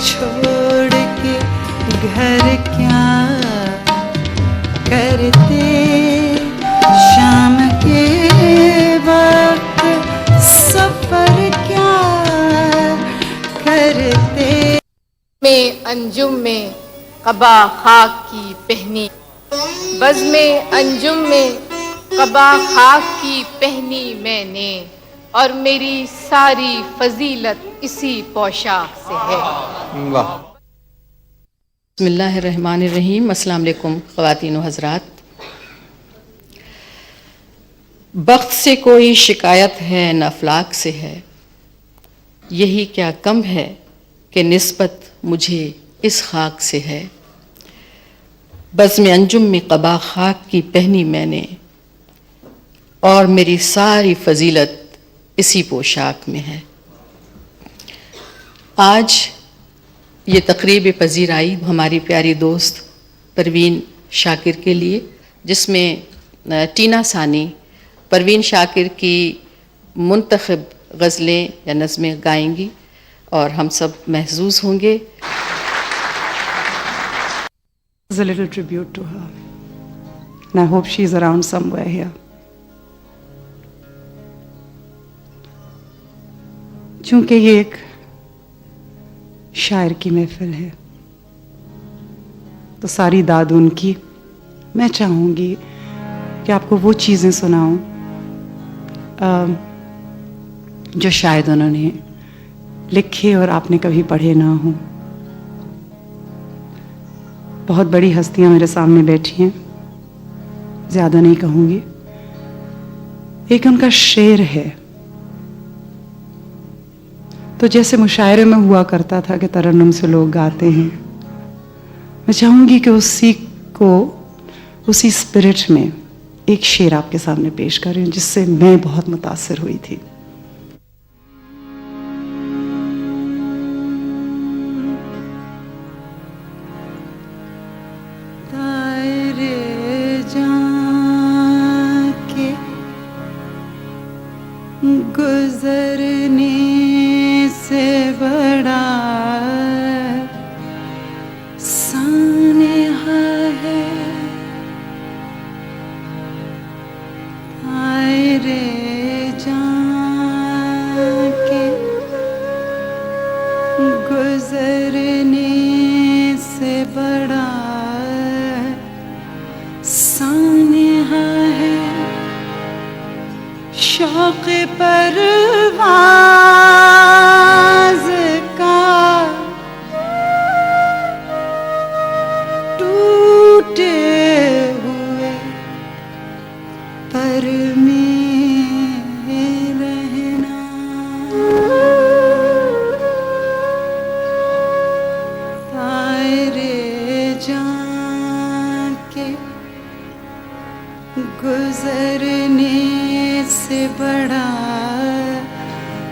छोड़ के घर क्या करते, शाम के वक्त सफर क्या करते। में अंजुम में कबा खाक की पहनी, बज़ में अंजुम में कबा खाक की पहनी मैंने, और मेरी सारी फजीलत इसी पोशाक से है। वाह। बिस्मिल्लाहिर्रहमानिर्रहीम। अस्सलाम वालेकुम ख़वातीन व हज़रात। बख्त से कोई शिकायत है न अफलाक से है, यही क्या कम है कि निस्बत मुझे इस खाक से है। बज़्म अंजुम में क़बा खाक की पहनी मैंने, और मेरी सारी फजीलत इसी पोशाक में है। आज ये तकरीब पज़ीर आई हमारी प्यारी दोस्त परवीन शाकिर के लिए, जिसमें टीना सानी परवीन शाकिर की मुंतखब गज़लें या नज़में गाएंगी और हम सब महसूस होंगे। It's a little tribute to her, and I hope she's around somewhere here. चूंकि ये एक शायर की महफिल है, तो सारी दाद उनकी। मैं चाहूँगी कि आपको वो चीज़ें सुनाऊं जो शायद उन्होंने लिखे और आपने कभी पढ़े ना हो। बहुत बड़ी हस्तियां मेरे सामने बैठी हैं, ज़्यादा नहीं कहूँगी। एक उनका शेर है, तो जैसे मुशायरे में हुआ करता था कि तरन्नुम से लोग गाते हैं, मैं चाहूँगी कि उसी स्पिरिट में एक शेर आपके सामने पेश करें जिससे मैं बहुत मुतासिर हुई थी। गुजरने से बड़ा सानेहा है, आए रे जान के गुजरने से बड़ा सानेहा है। शौक़ परवाज़ का टूटे हुए पर में रहना, तारे जान के गुजरने से बड़ा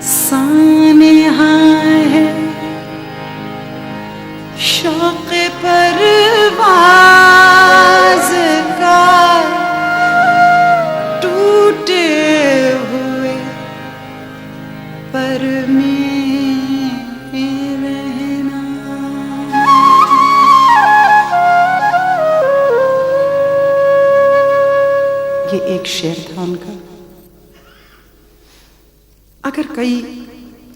सानेहा है। शौक़ परवाज़ का टूटे हुए पर में रहना। ये एक शेर था उनका। अगर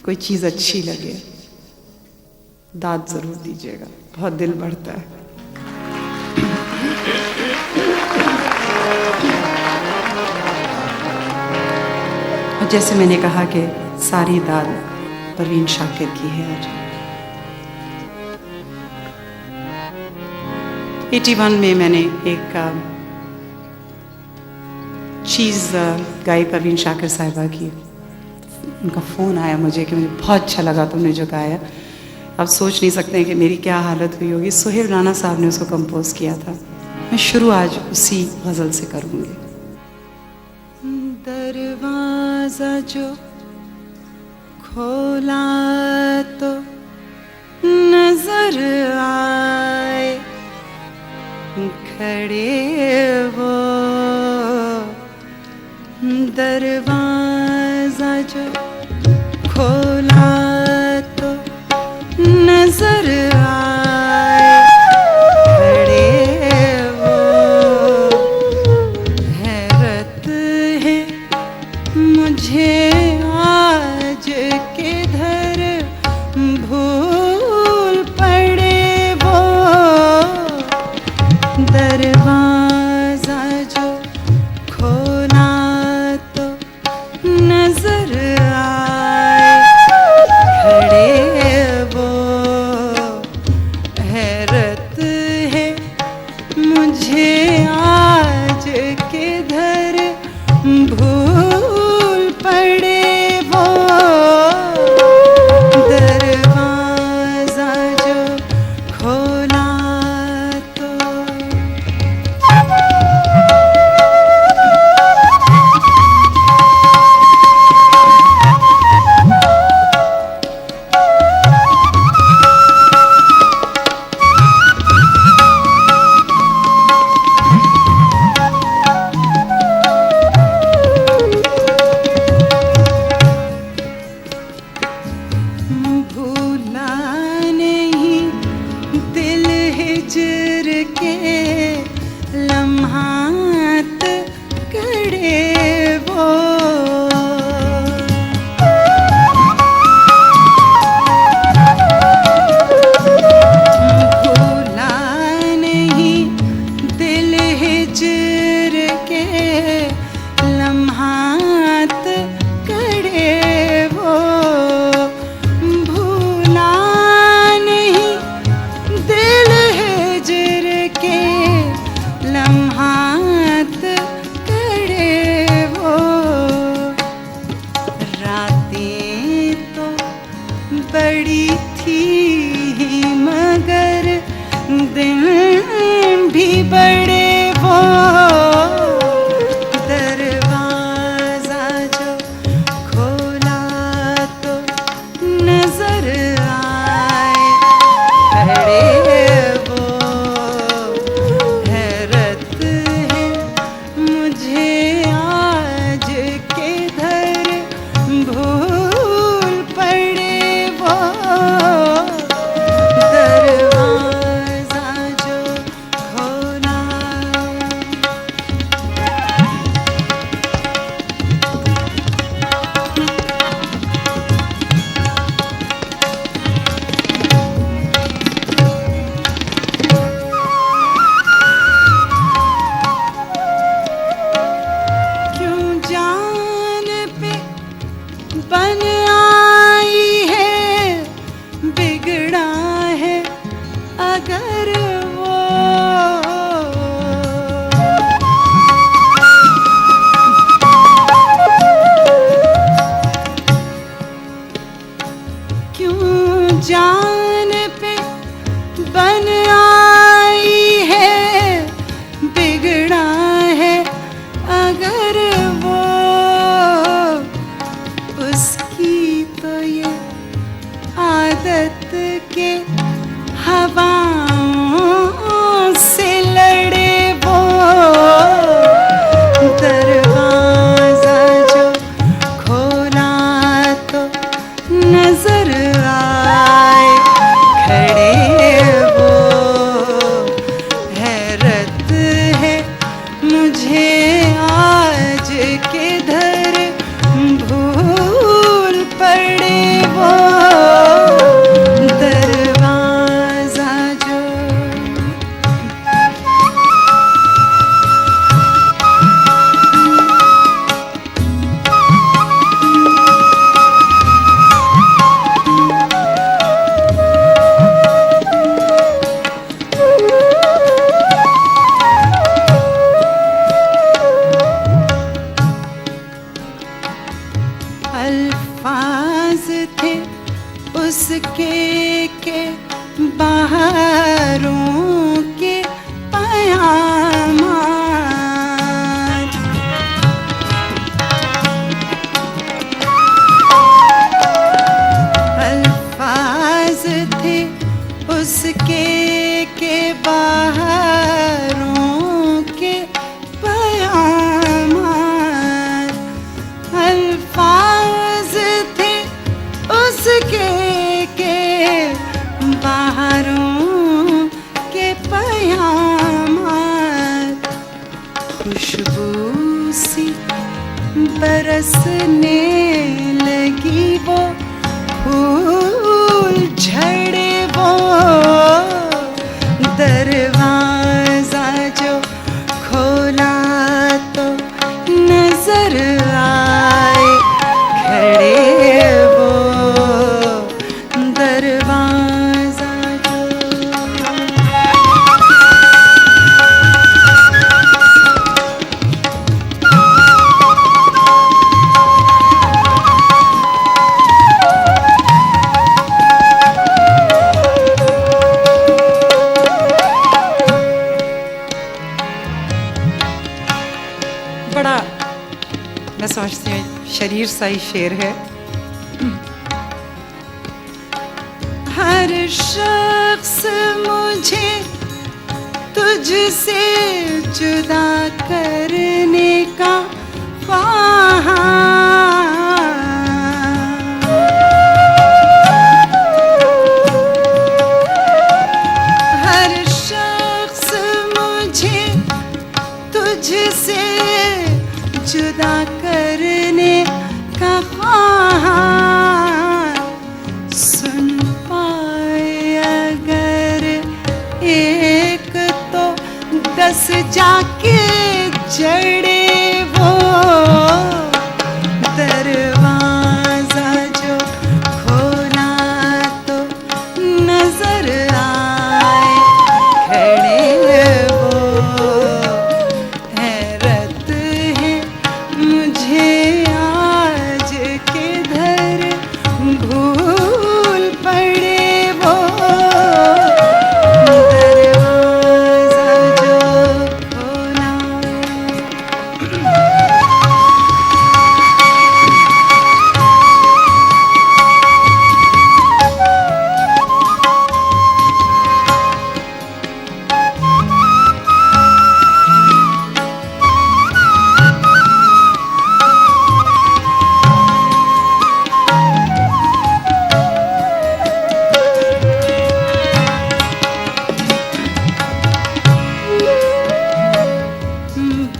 कोई चीज़ अच्छी लगे, दाद ज़रूर दीजिएगा, बहुत दिल बढ़ता है। और जैसे मैंने कहा कि सारी दाद परवीन शाकिर की है आज। 81 में मैंने एक चीज़ गाई परवीन शाकिर साहिबा की। उनका फ़ोन आया मुझे कि मुझे बहुत अच्छा लगा तुमने जो गाया। आप सोच नहीं सकते हैं कि मेरी क्या हालत हुई होगी। सुहेल राना साहब ने उसको कंपोज किया था। मैं शुरू आज उसी गज़ल से करूँगी। दरवाज़ा जो खोला तो नजर आए खड़े वो, दरवाज़ा जो खोला तो नजर के लम्हात कड़े वो भूला नहीं दिल हिजर के लम्हात कड़े वो भूला नहीं दिल हिजर के लम्हात कड़े वो रातें तो बड़ी थी मगर दिन भी बड़े वो दरवाजा जो खोला तो नजर आए खड़े वो हैरत है मुझे आज के धर भूल पड़े वो दरवाजा जो खोला क्यों जान पे बन आई है बिगड़ा है अगर वो क्यों जान पे बन आई है बिगड़ा है अगर वो उसकी तो ये आदत के हवाओं से लड़े वो दरवाजा जो खोला तो नजर आए खड़े वो हैरत है मुझे आज के धर भूल पड़े वो दरवाजा जो अल्फाज थे उसके के बाहरों के पयामान अल्फाज थे उसके के बाहरों के पयामान अल्फाज थे उसके के बाहरों के पयामान खुशबू सी बरसने लगी वो फूल झड़े वो दरवाजा जो खोला तो नजर आए खड़े वो दरवाजा जो बड़ा मैं समझती हूँ शरीर सा ही शेर है हर शख्स मुझे तुझसे जुदा करने का ख्वाहा हर शख्स बस जाके जड़े वो दरवाजा जो खोला तो नजर आए खड़े वो। हैरत है मुझे आज किधर भूल पड़े वो दरवाजा जो खोला।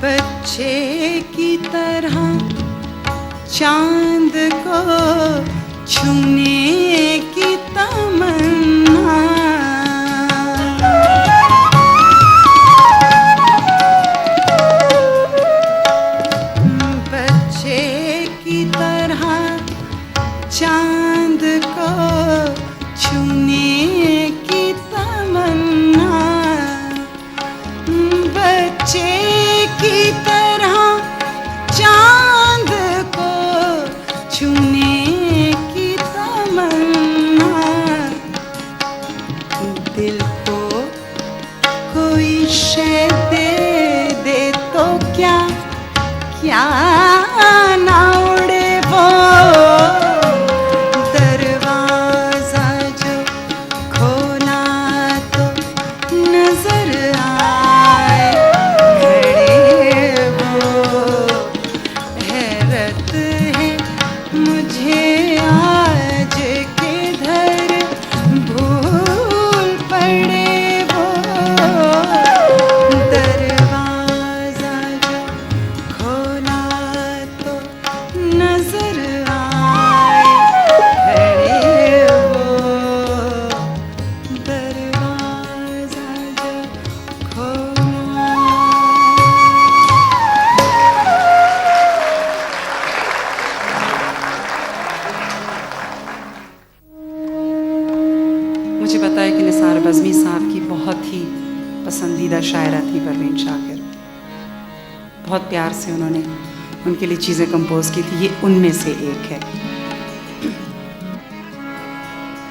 बच्चे की तरह चांद को छूने की तमन्ना। बच्चे की तरह चांद को छूने की तमन्ना। बच्चे की तरह चांद को छूने की तमन्ना। दिल को कोई शय दे दे तो क्या क्या ना उड़े वो दरवाजा जो खोला तो नजर आए खड़े वो। हैरत है मुझे आज किधर भूल पड़े वो दरवाजा जो खोला तो नजर आए खड़े वो दरवाजा जो खोला। मुझे पता है कि निसार बज़्मी साहब की बहुत ही पसंदीदा शायरा थी परवीन शाकिर। बहुत प्यार से उन्होंने उनके लिए चीज़ें कंपोज की थी, ये उनमें से एक है।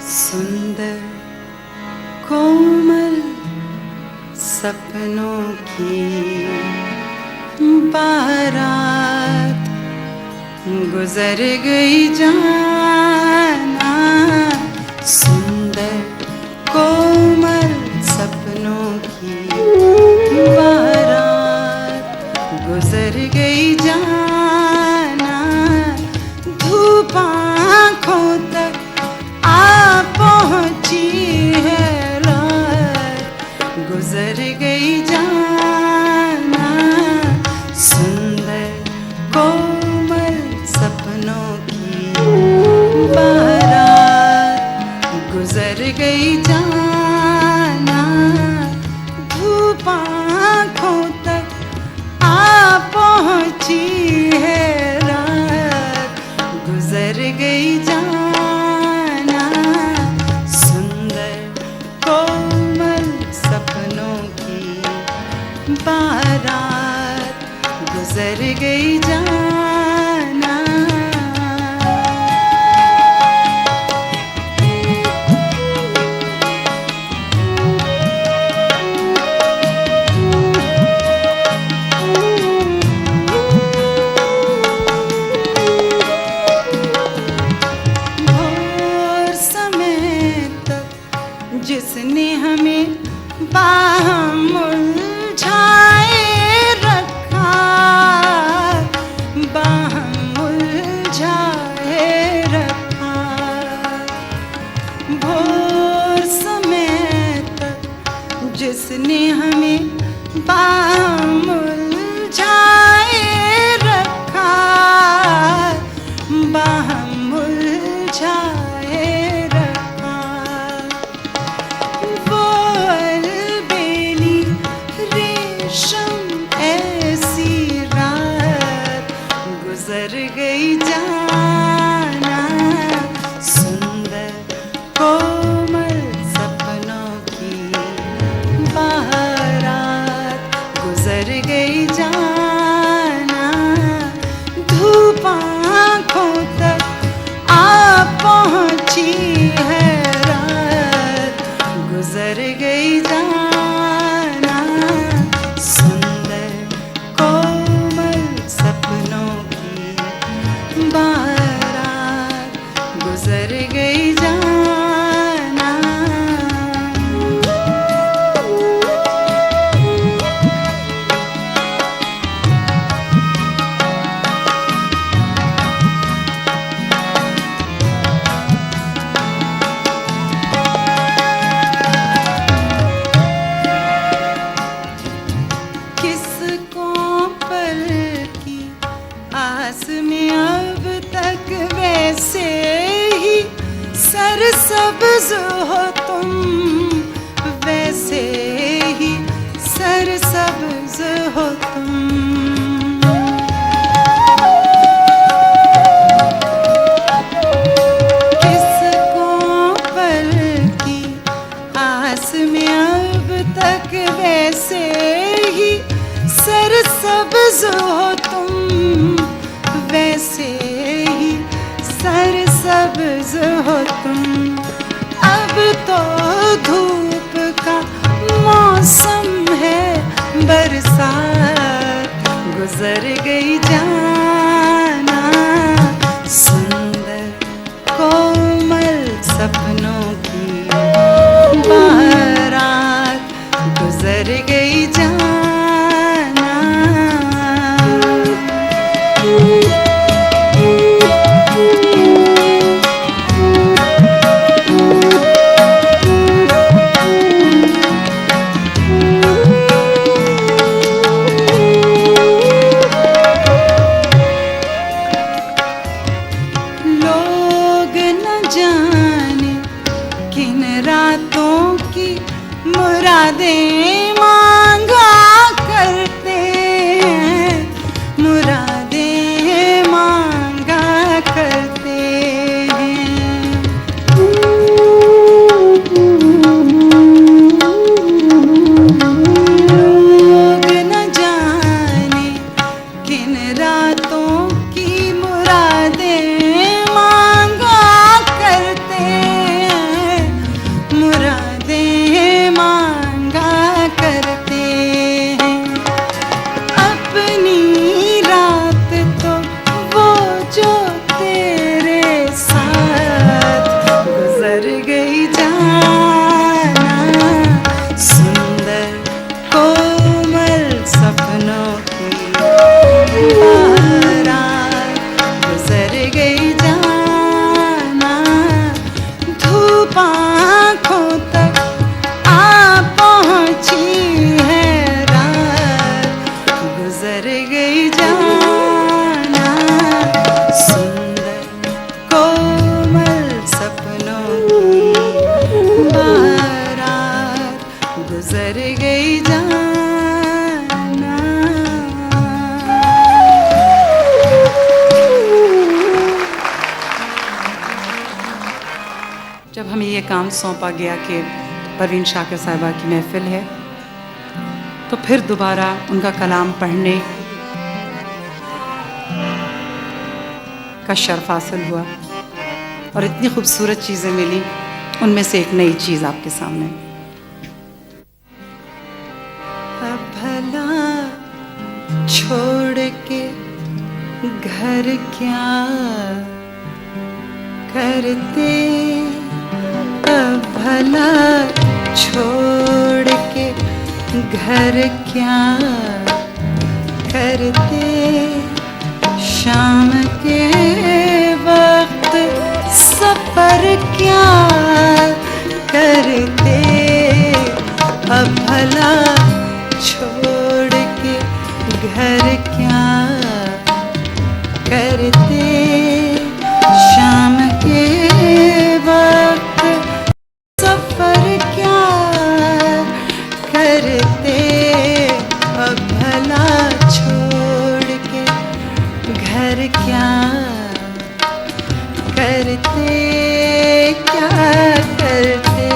सुंदर कोमल सपनों की बारात गुजर गई जाना। सुंदर कोमल सपनों की बारात गुजर गई जाना। धूप आँखों तक आ पहुँची है रात गुजर गई जाना। सुंदर कोमल सपनों की बारात गुजर गई जाना। धूप आँखों तक आ पहुँची है रात गुजर गई जाना। सुंदर कोमल सपनों की बारात गुजर गई जाना। भोर समय तक जिसने हमें बाहम उलझाए रखा, बाहम उलझाए रखा। भोर समय तक जिसने हमें बाहम उलझाए रखा, बाहम उलझाए रखा। वो अलबेली गुजर गई जाना, सुंदर कोमल सपनों की बारात गुजर गई जाना। किसको पल की आस में अब तक वैसे ही सरसब्ज हो तुम, वैसे ही सरसब्ज हो तुम। किसको पल की आस में अब तक वैसे ही सरसब्ज हो तुम, वैसे ही सरसब्ज हो तुम। अब तो धूप का मौसम है, बरसात गुजर गई जाना, सुंदर कोमल सपनों की बारात गुजर गई जाना। लोग न जाने किन रातों की मुरादें मांगा करते हैं, मुरादें मांगा करते हैं। लोग न जाने किन रातों की मुरादें मांगा करते हैं, मुरादें मांगा करते हैं। अपनी रात तो वो जो तेरे साथ गुजर गई जाना, सुंदर कोमल सपनों की बारात गुजर गई जाना। धूप आँखों तक आ पहुँची है रात गुजर गई जाना, सुंदर कोमल सपनों की बारात गुजर गई जाना। जब हमें ये काम सौंपा गया कि परवीन शाकिर साहिबा की महफिल है, तो फिर दोबारा उनका कलाम पढ़ने का शर्फ हासिल हुआ और इतनी खूबसूरत चीज़ें मिली। उनमें से एक नई चीज़ आपके सामने। अब भला छोड़ के घर क्या करते, अब भला छोड़ के घर क्या करते, शाम के वक्त सफर क्या करते, अब भला छोड़ के घर क्या करते, शाम के वक्त सफर क्या करते, अब भला छोड़ के घर क्या करते, क्या करते।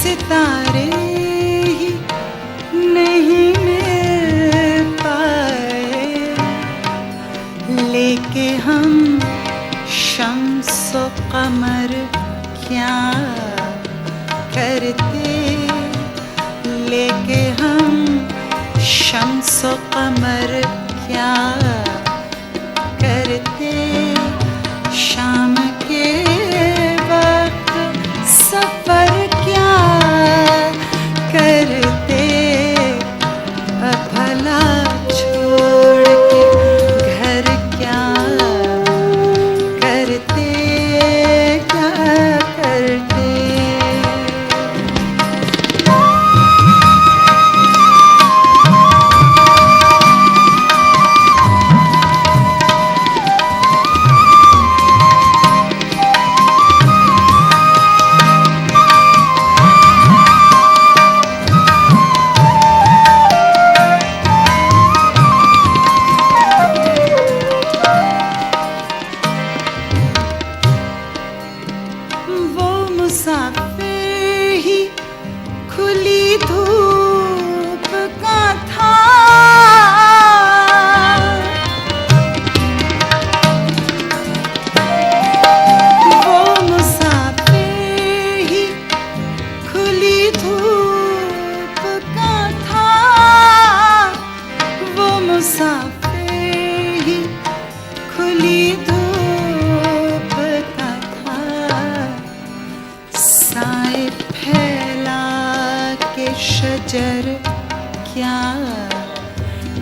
सितारे ही नहीं मिल पाए, लेके हम शम्सो कमर क्या करते, लेके हम शम्सो कमर क्या करते। शाम के वक्त सफर क्या करते, भला छोड़ के घर क्या करते, क्या करते। वो मुसाफिर ही खुली धूप का था, वो मुसाफिर ही खुली धूप का था, वो मुसाफिर ही खुली धूप का था। साए फैला के शजर क्या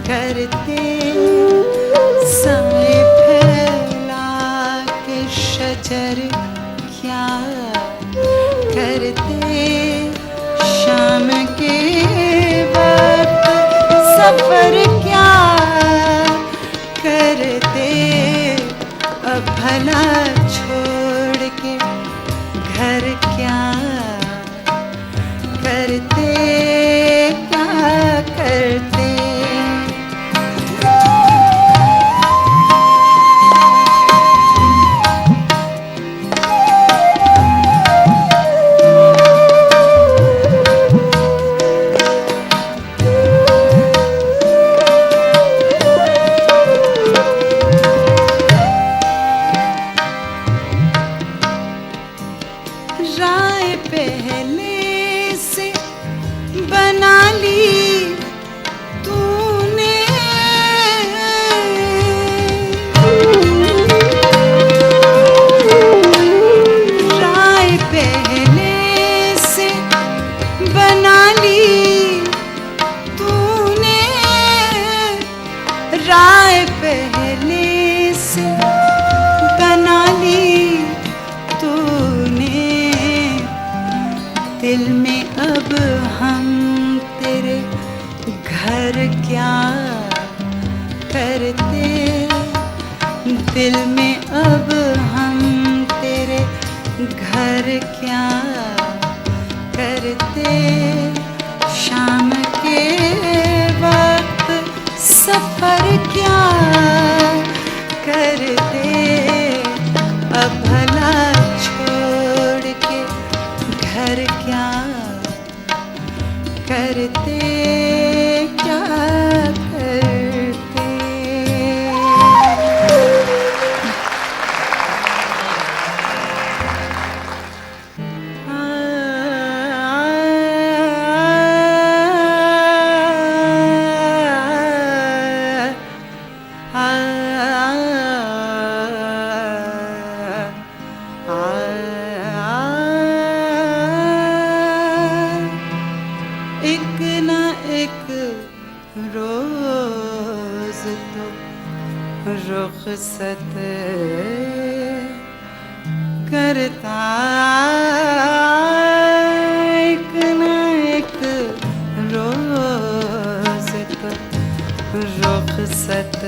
करते, साए फैला के शजर क्या करते। शाम के वक्त सफर क्या करते, अब भला छोड़ के घर क्या करते, क्या करते। राय पहले से बना ली तूने, राय पहले से बना ली तूने, राय पहले से बना ली तूने। दिल में अब हम तेरे घर क्या करते, दिल में अब हम तेरे घर क्या करते। शाम के वक्त सफर क्या करते, अब भला छोड़ के घर क्या करते, क्या करते। एक ना एक रोज तो रुखसत करता, एक ना एक रोज तो रुखसत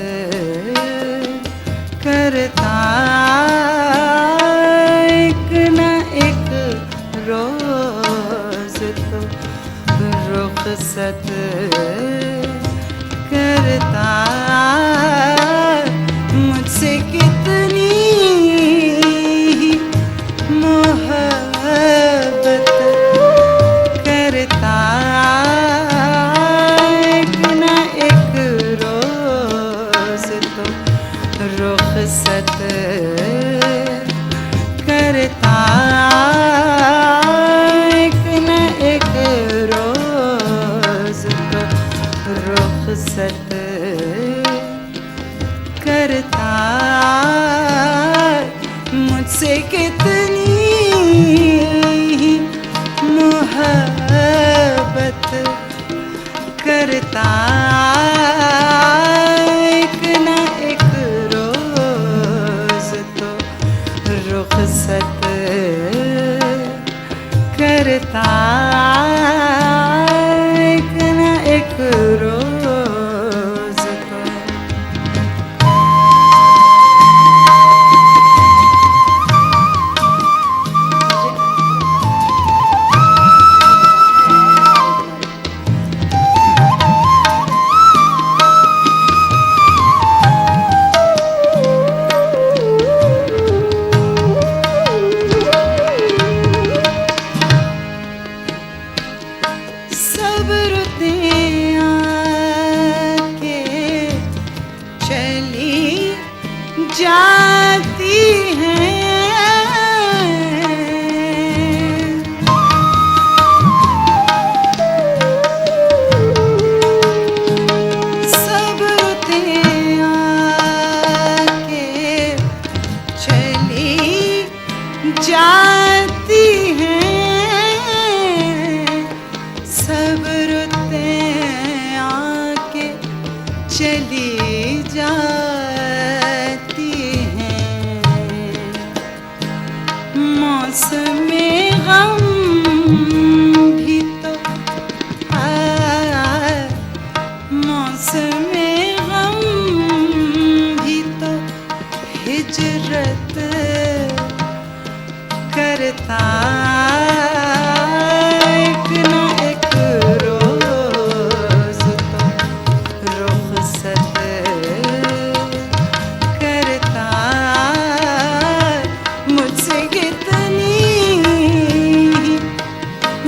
करता, एक ना एक रोज तो रुखसत करता। मुझसे कितनी मोहब्बत करता एक न एक रोज तो रुखसत करता एक न एक रोज तो। सब रुतें आके चली जाती हैं, सब रुतें आके चली जाती हैं, सब रुतें आके चली जाती हैं। मौसमे गम भी तो मौसमे गम भी तो हिजरत करता एक न एक रोज तो रुखसत करता। मुझसे कितनी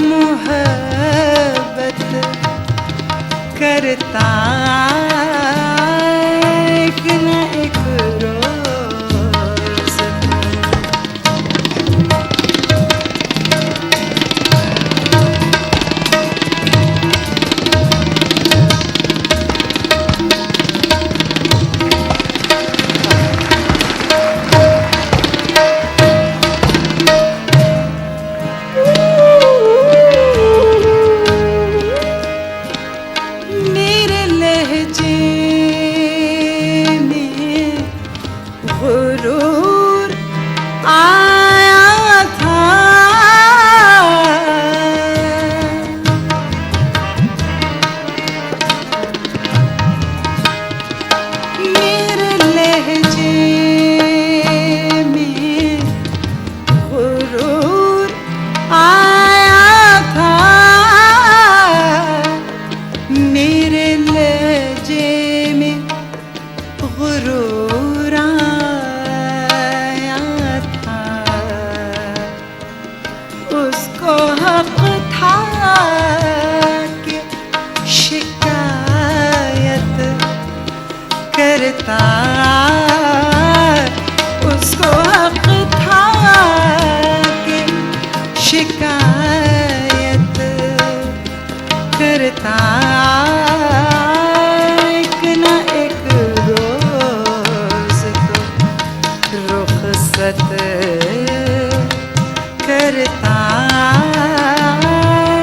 मोहब्बत करता एक न एक रोज तो। मेरे लहजे में गुरूर आया था, मेरे लहजे में गुरूर आया था, मेरे लहजे में गुरूर आया था। उसको हक था कि शिकायत करता, उसको हक था कि शिकायत करता एक न एक रोज तो रुखसत करता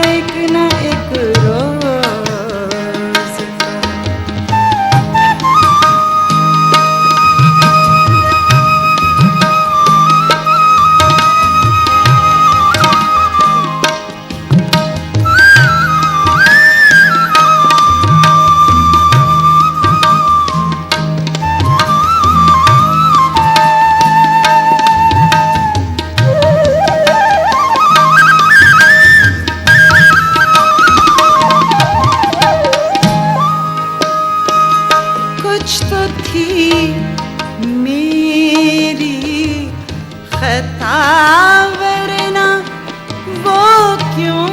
एक न एक रोज तो। कुछ तो थी मेरी खता वरना वो क्यों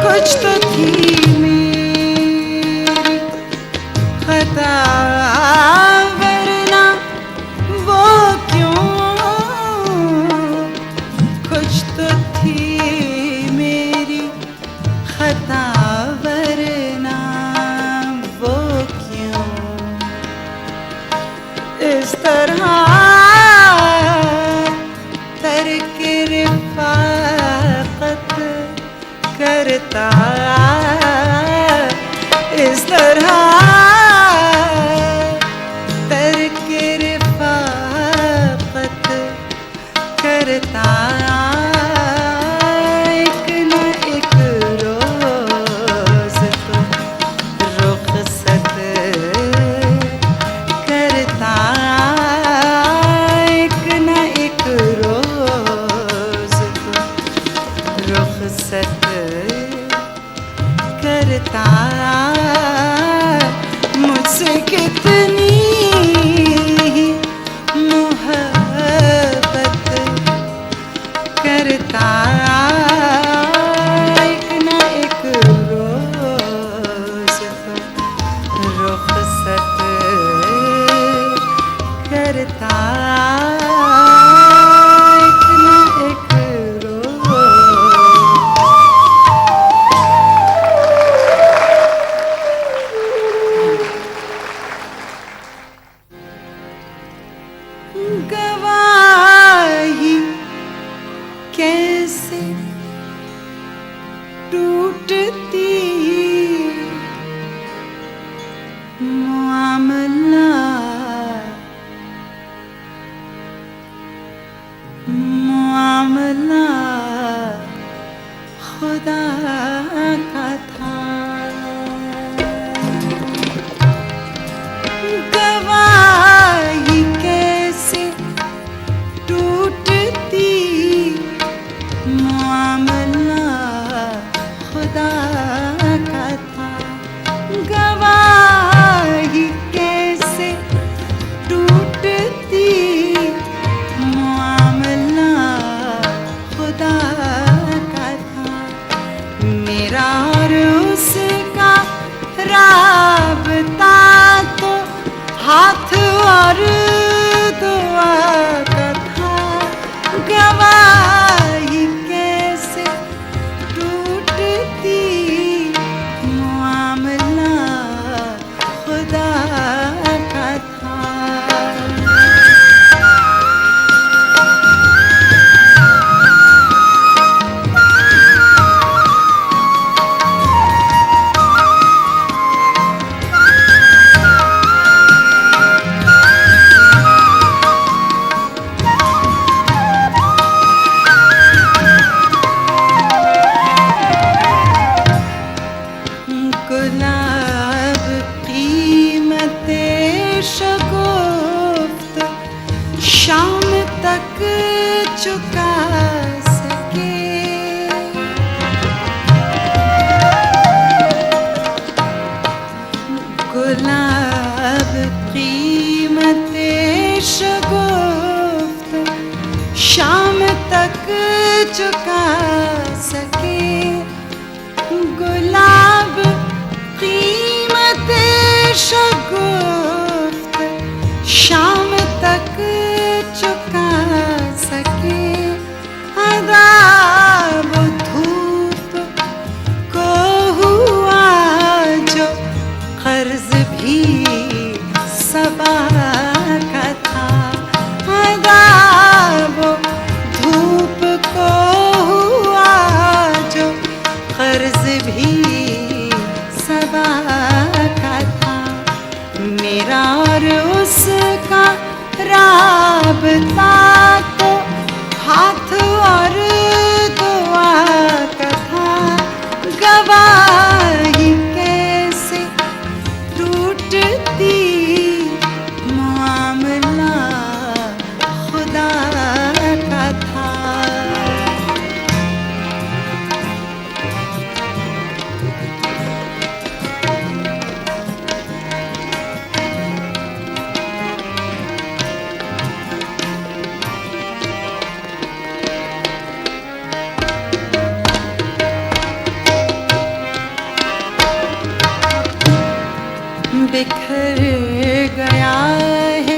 कुछ तो थी मेरी खता वरना वो क्यों, कुछ तो थी मेरी खता वरना वो क्यों। इस तरह करता इस तरह तरके रिफ़ाक़त करता एक न एक रोज़ तो रुख़सत करता एक न एक रोज़ तो रुख़सत करता मुझसे कितनी मोहब्बत करता एक न एक रोज़ तो रुख़सत करता एक न एक गवाही कैसे टूटती मामला मामला खुदा का था गवाही कैसे टूटती मामला खुदा का था गवाही कैसे टूटती मामला खुदा का था मेरा और उसका राबता तो हाथ और दुआ का था गवाही कैसे टूटती मामला खुदा का था गुलाब कीमते शगुफ्त शाम तक चुका सके गुलाब कीमते शगुफ्त शाम तक चुका सके गुलाब कीमते शगुफ्त शाम तक चुका सके अदाब धूप को हुआ जो कर्ज भी सबा का था अदाब धूप को हुआ जो कर्ज भी सबा का था मेरा और उसका राबता तो हाथ और दुआ का था गवाही कैसे टूटती मामला खुदा का था बिखर गया है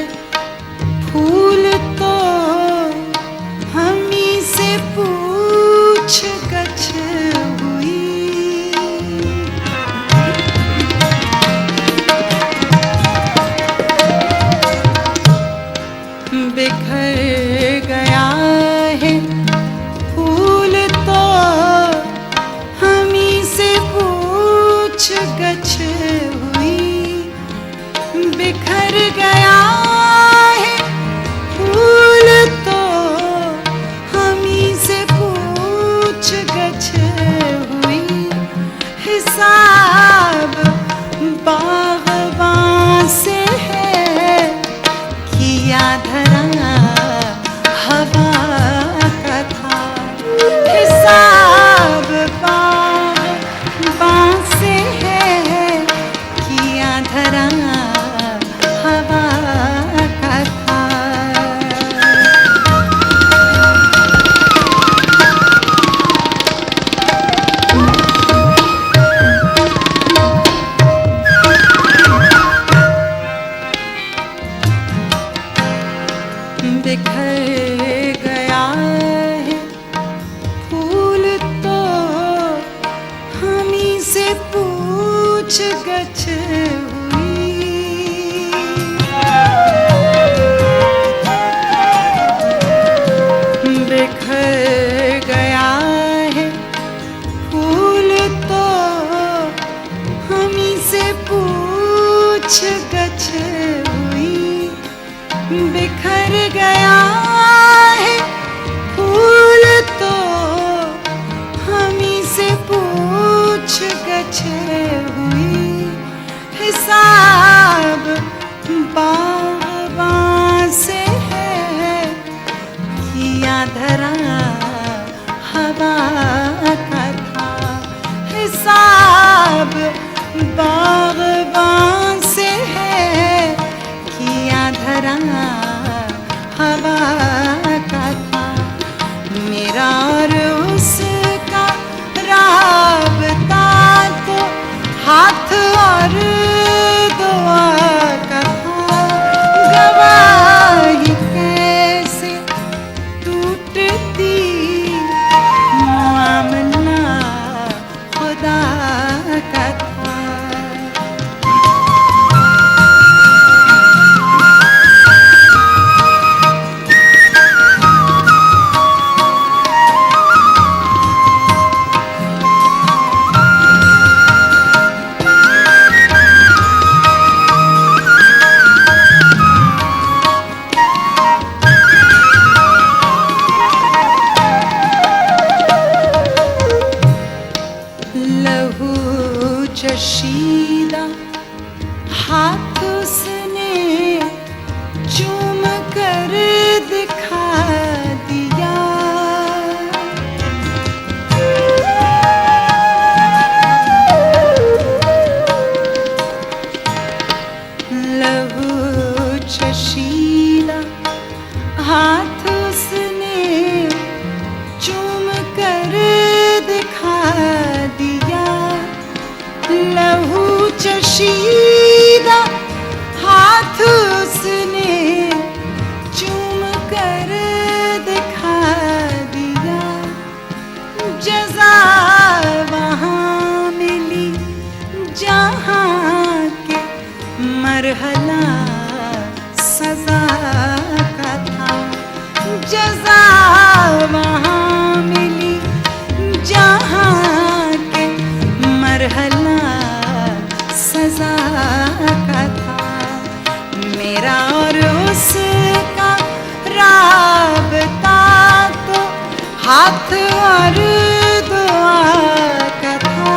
फूल तो हमी से पूछ गछ हुई बिखर गया है फूल तो हमी बिखर गया है फूल तो हमी से पूछ गछ हुई। बिखर गया है फूल तो हमी से पूछ गछ हुई। बिखर गया है फूल तो हमी से पूछ गछ हुई। हिसाब बागबां से है किया धरा हवा का था। हिसाब बागबां से है किया धरा हवा का था। मेरा और उसका राबता तो हाथ और दुआ का था। गवाही कैसे टूटती मामला खुदा का था। लहू चशीदा हाथ उसने चूम कर दिखा दिया। लहू चशीदा हाथ उसने चूम कर दिखा दिया। लहू चशीदा हाथ उसने चूम कर दिखा दिया। जज़ा वहाँ मिली जहाँ के मरहला सजा का था। जज़ा वहाँ मिली जहाँ के मरहला सजा का था। मेरा और उसका राबता तो हाथ और दुआ का था।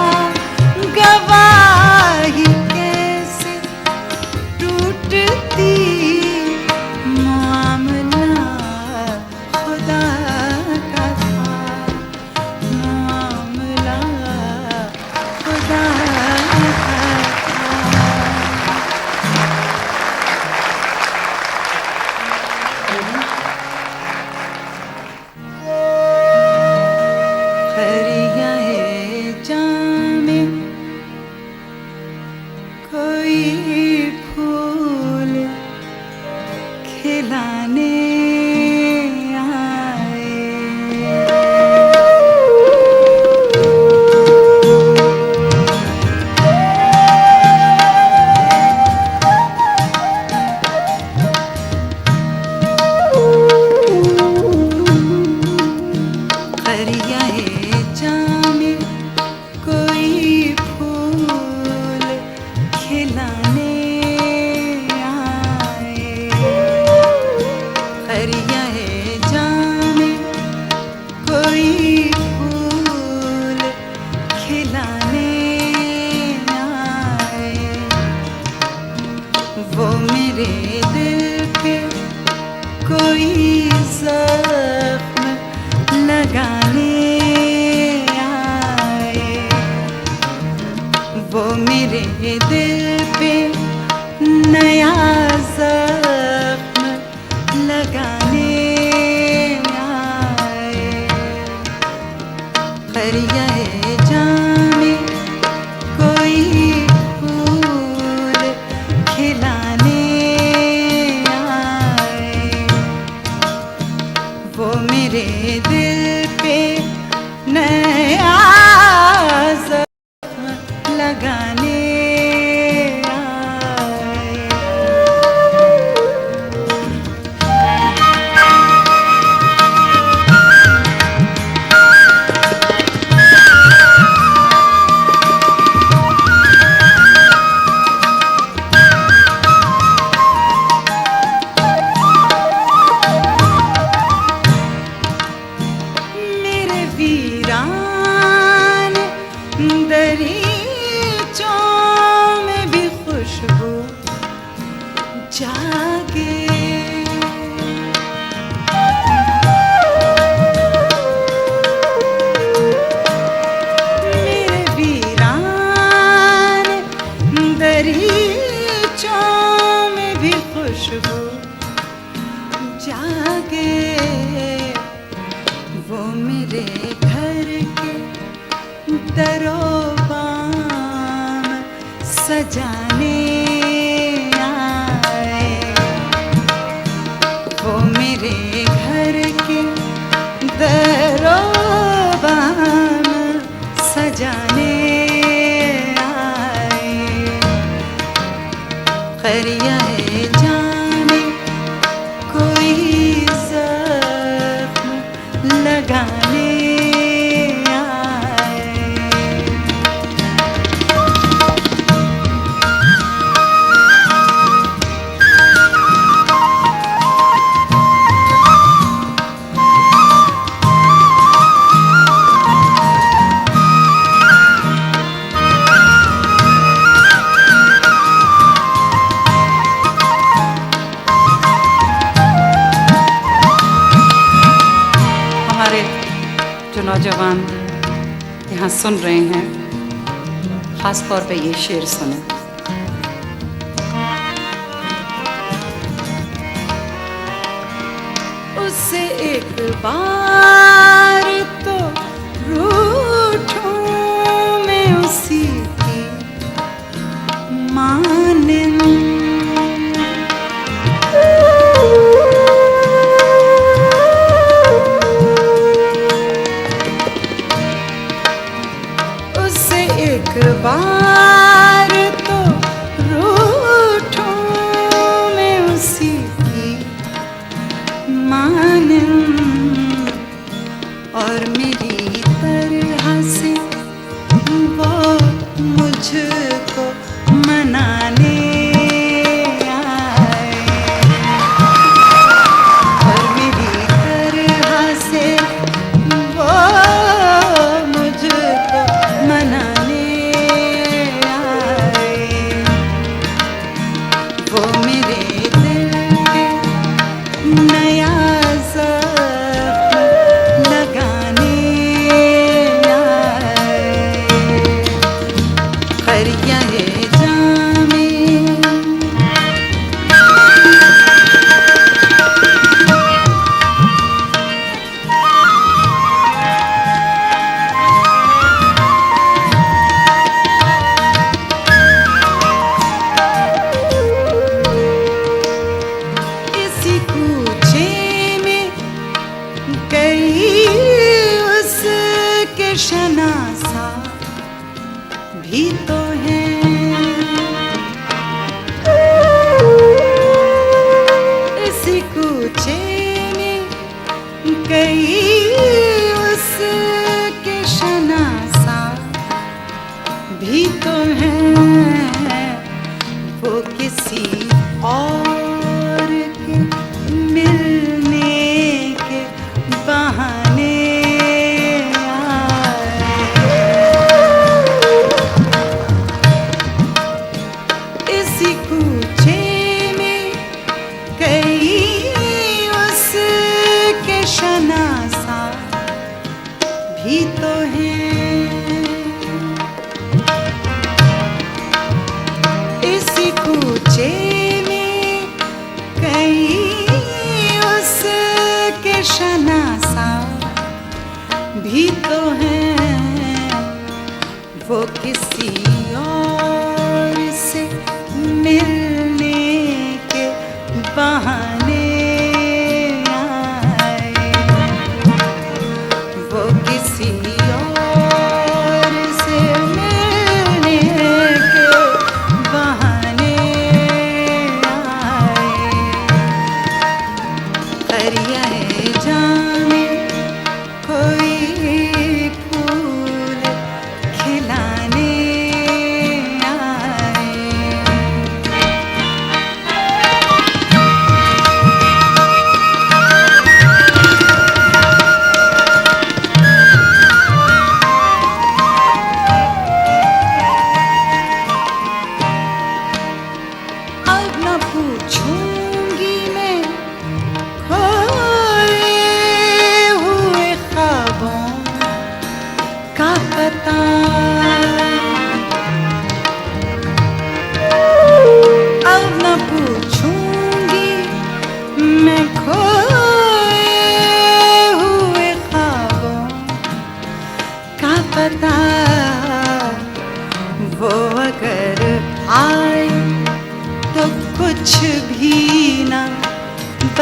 गवाही कैसे टूटती मामला खुदा का था। मामला खुदा का था। खरिया है जामे कोई फूल खिलाने आए। खरिया है जामे कोई फूल खिलाने आए। खरिया है जामे कोई फूल खिलाने आए। वो मेरे दिल पे कोई जख्म लगाने आए। वो मेरे दिल पे नया जख्म लगाने आए। खरिया है जामे कोई फूल खिलाने आए। जागे वो मेरे घर के दरोबाम सजाने आए। वो मेरे घर के दरोबाम सजाने आए। खरिया है जाने कोई जख्म लगाने आए। हमारे जो नौजवान यहाँ सुन रहे हैं, ख़ास तौर पे ये शेर सुने। उससे एक बार तो रूठूं मैं उसी की मानिंद। उससे एक बार तो रूठूं मैं उसी की मानिंद। और मेरी तरह से वो मुझको मनाने आए। और मेरी तरह से वो मुझको मनाने आए। वो मेरे दिल के नया ज़ख्म लगाने आए। खरिया है जामे इसी कूचे में गई उसके शनासा भी तो है। इसी कूचे में गई उसके शनासा भी तो है। वो किसी और के मिलने के बहाने आए। इसी कूचे में कई उसके शनासा भी तो हैं। इसी कूचे में कई उसके शनासा भी तो हैं। वो किसी और से मिलने के बहाने आए। वो किसी और से मिलने के बहाने आए। खरिया है जाने कोई फूल खिलाने आए।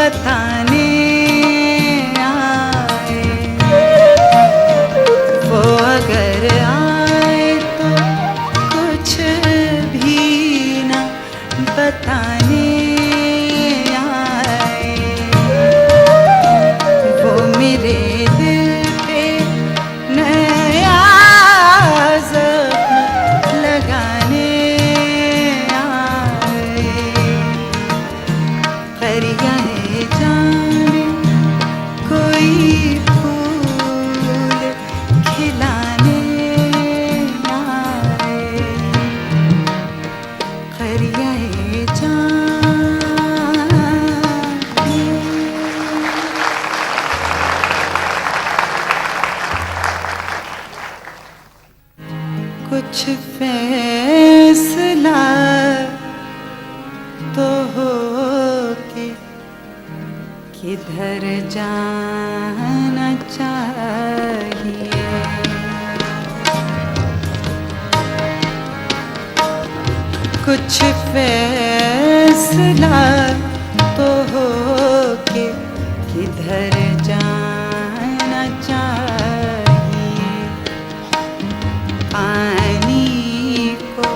बताने आए, वो अगर आए तो कुछ भी ना बताने आए, वो मेरे दिल पे नया ज़ख्म लगाने आए, फरियादे जाने कोई फूल खिलाने आए, फरियादे जाने। कुछ फैसला तो हो के किधर जाना चाहिए, कुछ फैसला तो हो के किधर जाना चाहिए, पानी को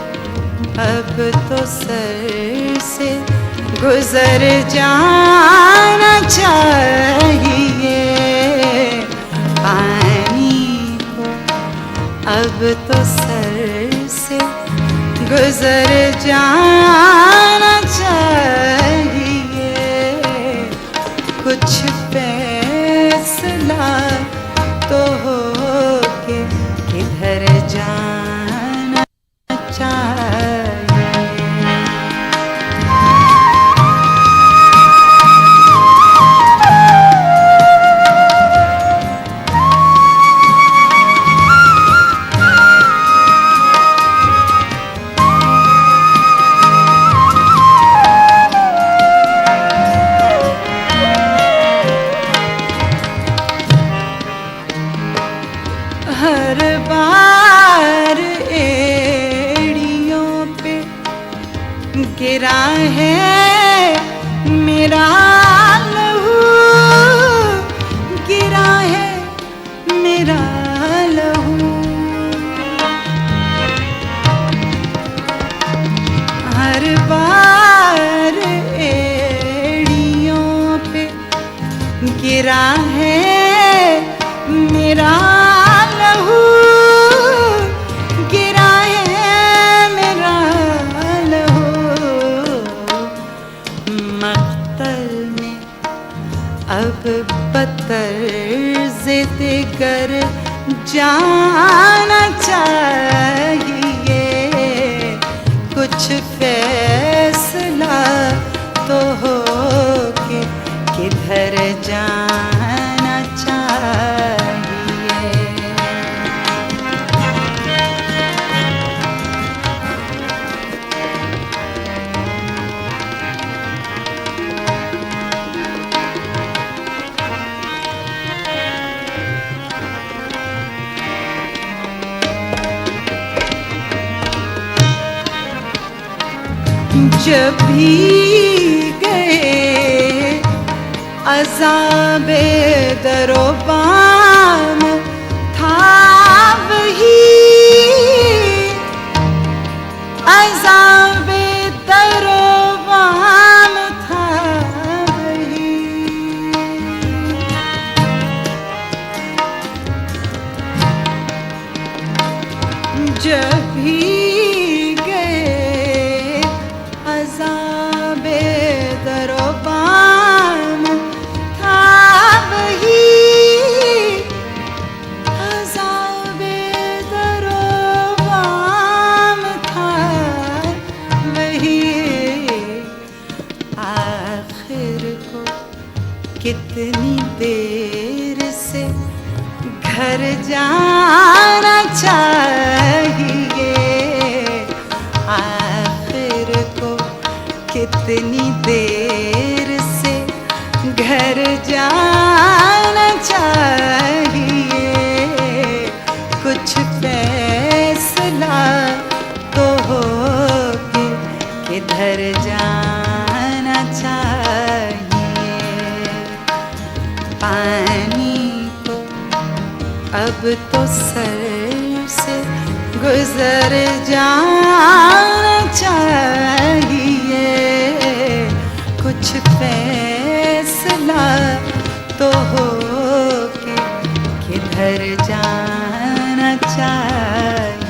अब तो सर से गुजर जाना चाहिए, पानी को अब तो सर से गुजर जाना चाहिए, कुछ फैसला तो हो के किधर जाना चाहिए। हर बार एड़ियों पे गिरा है मेरा लहू, गिरा है मेरा लहू, हर बार एड़ियों पे गिरा है मेरा लहू, गिरा है मेरा लहू, मख्तल में अब बतर्ज़े दिगर जाना चाहिए, कुछ फैसला तो हो के किधर जाना चाहिए। जब भी गए अज़ाबे दरोबाम था वही, अज़ाबे दरोबाम था वही, जब भी अज़ाबे दरोबाम था वही, अज़ाबे दरोबाम था वही, आखिर को कितनी देर से घर जाना चाहिए, आखिर को कितनी देर से घर जाना चाहिए, कुछ फैसला तो हो के किधर जाना चाहिए। अब तो सर से गुजर जाना चाहिए, कुछ फैसला तो हो के किधर जाना चाहिए।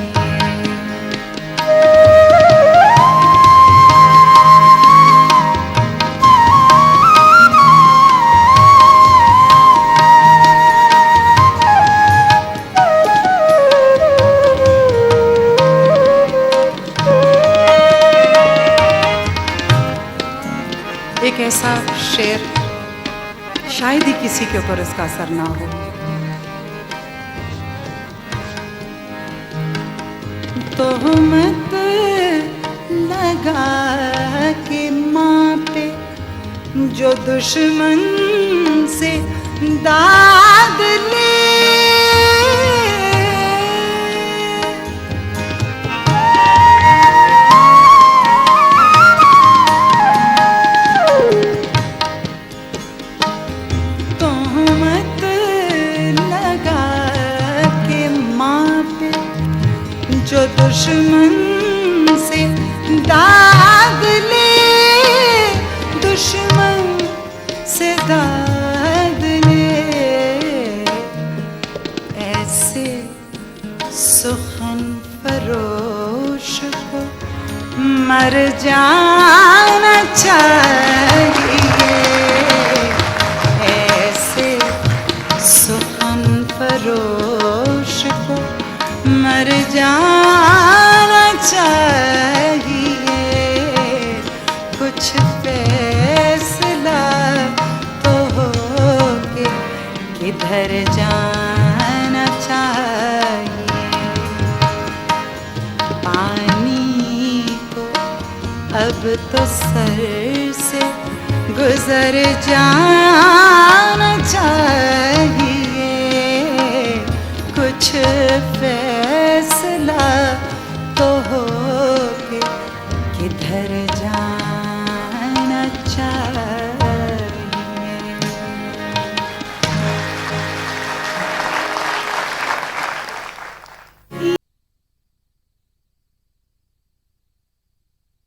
एक ऐसा शेर शायद ही किसी के ऊपर इसका असर ना हो। तोहमत लगा के माँ पे जो दुश्मन से दाद ले, जो दुश्मन से दाग ले, दुश्मन से दाग ले, ऐसे सुखन फरोश को मर जाना चाहिए, ऐसे सुखन फरोश को मर जाना चाहिए, कुछ फैसला तो हो के किधर जाना चाहिए। पानी को अब तो सर से गुजर जाना चाहिए, कुछ फैसला तो हो के किधर जाना